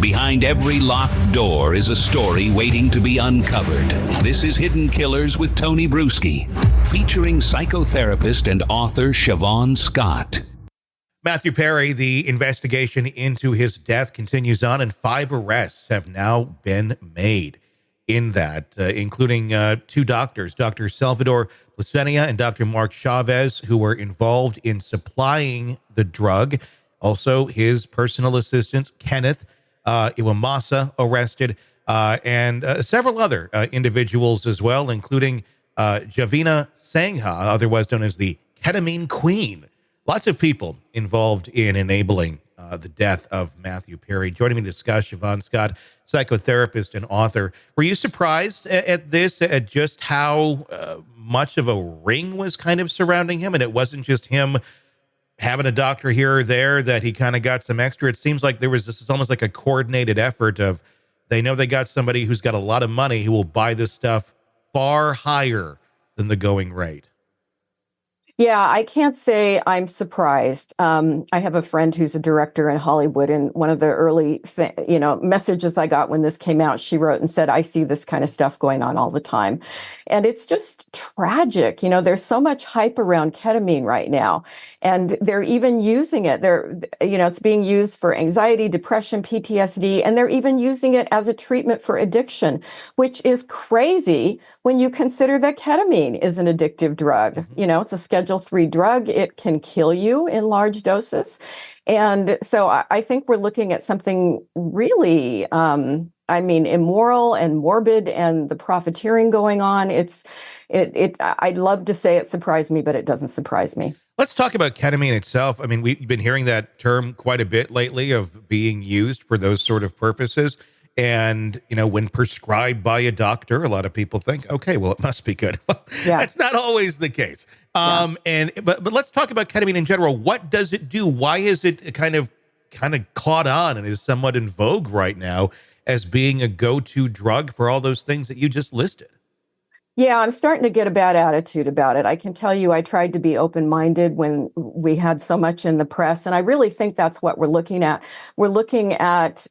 Behind every locked door is a story waiting to be uncovered. This is Hidden Killers with Tony Brueski, featuring psychotherapist and author Shavaun Scott. Matthew Perry, the investigation into his death continues on, and 5 arrests have now been made in that, including 2 doctors, Dr. Salvador Placenia and Dr. Mark Chavez, who were involved in supplying the drug. Also, his personal assistant, Kenneth Iwamasa, arrested, and several other individuals as well, including Javina Sangha, otherwise known as the Ketamine Queen. Lots of people involved in enabling the death of Matthew Perry. Joining me to discuss, Shavaun Scott, psychotherapist and author. Were you surprised at this, at just how much of a ring was kind of surrounding him? And it wasn't just him having a doctor here or there that he kind of got some extra. It seems like this is almost like a coordinated effort of, they know they got somebody who's got a lot of money who will buy this stuff far higher than the going rate. Yeah, I can't say I'm surprised. I have a friend who's a director in Hollywood, and one of the early messages I got when this came out, she wrote and said, I see this kind of stuff going on all the time. And it's just tragic. You know, there's so much hype around ketamine right now, and they're even using it. It's being used for anxiety, depression, PTSD, and they're even using it as a treatment for addiction, which is crazy when you consider that ketamine is an addictive drug. Mm-hmm. You know, it's a Schedule 3 drug. It can kill you in large doses. And so I think we're looking at something really, immoral and morbid, and the profiteering going on. I'd love to say it surprised me, but it doesn't surprise me. Let's talk about ketamine itself. I mean, we've been hearing that term quite a bit lately, of being used for those sort of purposes. And, when prescribed by a doctor, a lot of people think, okay, well, it must be good. Yeah. That's not always the case. But let's talk about ketamine in general. What does it do? Why is it kind of caught on and is somewhat in vogue right now as being a go-to drug for all those things that you just listed? Yeah, I'm starting to get a bad attitude about it. I can tell you I tried to be open-minded when we had so much in the press, and I really think that's what we're looking at. We're looking at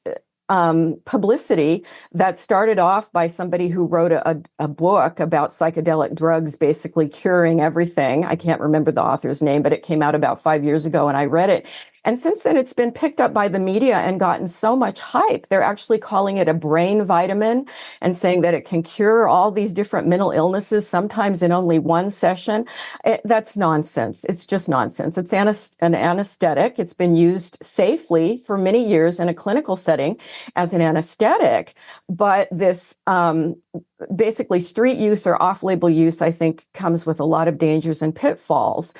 publicity that started off by somebody who wrote a book about psychedelic drugs basically curing everything. I can't remember the author's name, but it came out about 5 years ago, and I read it. And since then, it's been picked up by the media and gotten so much hype. They're actually calling it a brain vitamin and saying that it can cure all these different mental illnesses, sometimes in only one session. That's nonsense. It's just nonsense. It's an anesthetic. It's been used safely for many years in a clinical setting as an anesthetic. But this basically street use or off-label use, I think, comes with a lot of dangers and pitfalls.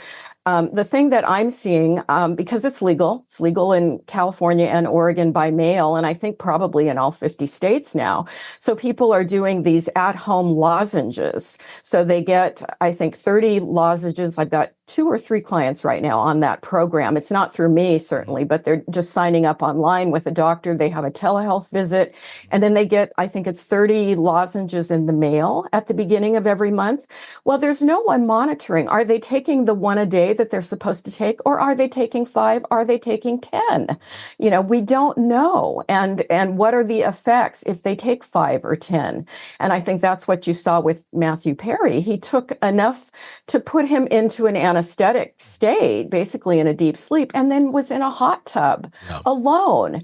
The thing that I'm seeing, because it's legal in California and Oregon by mail, and I think probably in all 50 states now. So people are doing these at-home lozenges. So they get, I think, 30 lozenges. I've got 2 or 3 clients right now on that program. It's not through me, certainly, but they're just signing up online with a doctor. They have a telehealth visit, and then they get, I think it's 30 lozenges in the mail at the beginning of every month. Well, there's no one monitoring. Are they taking the one a day that they're supposed to take, or are they taking 5? Are they taking 10? We don't know. And what are the effects if they take 5 or 10? And I think that's what you saw with Matthew Perry. He took enough to put him into an anesthetic state, basically in a deep sleep, and then was in a hot tub alone.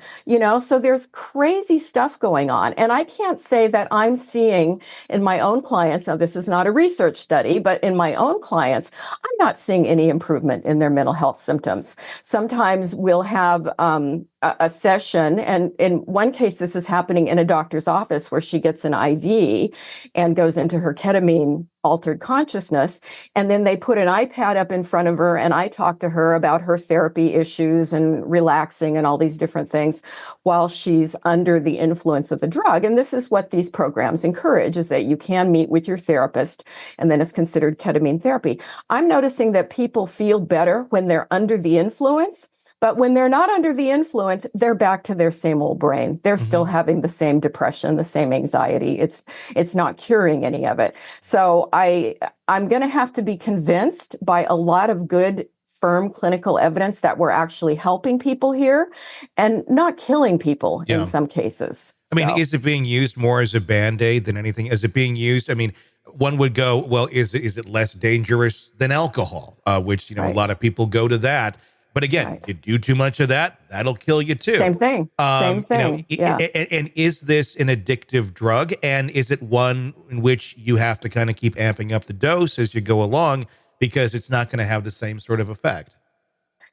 So there's crazy stuff going on. And I can't say that I'm seeing in my own clients, now this is not a research study, but in my own clients, I'm not seeing any improvement in their mental health symptoms. Sometimes we'll have a session, and in one case, this is happening in a doctor's office where she gets an IV and goes into her ketamine altered consciousness, and then they put an iPad up in front of her, and I talk to her about her therapy issues and relaxing and all these different things while she's under the influence of the drug. And this is what these programs encourage, is that you can meet with your therapist, and then it's considered ketamine therapy. I'm noticing that people feel better when they're under the influence. But when they're not under the influence, they're back to their same old brain. They're still having the same depression, the same anxiety. It's not curing any of it. So I'm going to have to be convinced by a lot of good firm clinical evidence that we're actually helping people here and not killing people in some cases. I mean, is it being used more as a Band-Aid than anything? Is it being used? I mean, one would go, well, is it less dangerous than alcohol? Which, a lot of people go to that. But again, you do too much of that, that'll kill you too. Same thing. Same thing. And is this an addictive drug? And is it one in which you have to kind of keep amping up the dose as you go along because it's not going to have the same sort of effect?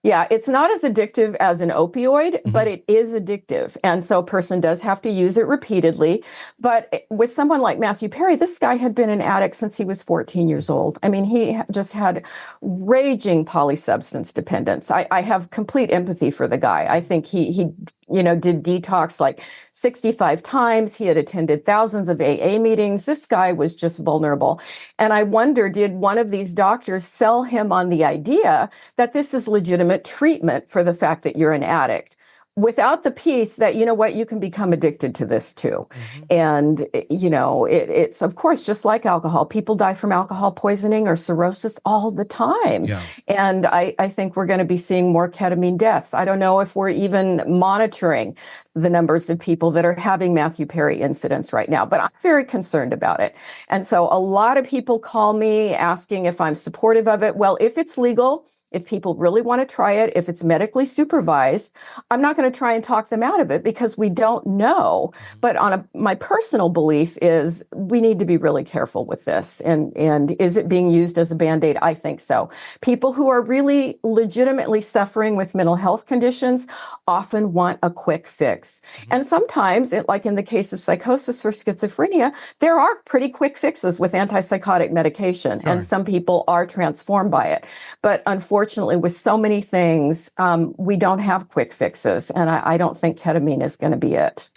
Yeah, it's not as addictive as an opioid, but it is addictive. And so a person does have to use it repeatedly. But with someone like Matthew Perry, this guy had been an addict since he was 14 years old. I mean, he just had raging polysubstance dependence. I have complete empathy for the guy. I think he did detox like 65 times. He had attended thousands of AA meetings. This guy was just vulnerable. And I wonder, did one of these doctors sell him on the idea that this is legitimate treatment for the fact that you're an addict, without the piece that, you can become addicted to this too. And, it's, of course, just like alcohol. People die from alcohol poisoning or cirrhosis all the time. Yeah. And I think we're going to be seeing more ketamine deaths. I don't know if we're even monitoring the numbers of people that are having Matthew Perry incidents right now, but I'm very concerned about it. And so a lot of people call me asking if I'm supportive of it. Well, if it's legal, if people really want to try it, if it's medically supervised, I'm not going to try and talk them out of it because we don't know. But my personal belief is we need to be really careful with this. And is it being used as a Band-Aid? I think so. People who are really legitimately suffering with mental health conditions often want a quick fix. And sometimes, like in the case of psychosis or schizophrenia, there are pretty quick fixes with antipsychotic medication. And some people are transformed by it. But unfortunately, with so many things, we don't have quick fixes. And I don't think ketamine is going to be it.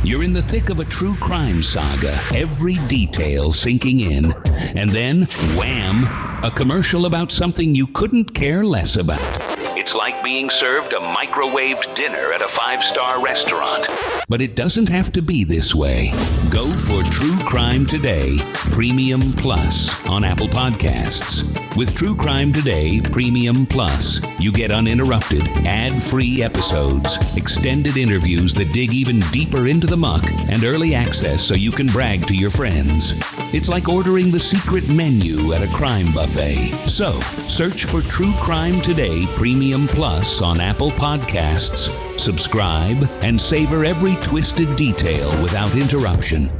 You're in the thick of a true crime saga, every detail sinking in. And then, wham, a commercial about something you couldn't care less about. It's like being served a microwaved dinner at a 5-star restaurant. But it doesn't have to be this way. Go for True Crime Today, Premium Plus on Apple Podcasts. With True Crime Today, Premium Plus, you get uninterrupted, ad-free episodes, extended interviews that dig even deeper into the muck, and early access so you can brag to your friends. It's like ordering the secret menu at a crime buffet. So, search for True Crime Today, Premium Plus on Apple Podcasts, subscribe, and savor every twisted detail without interruption.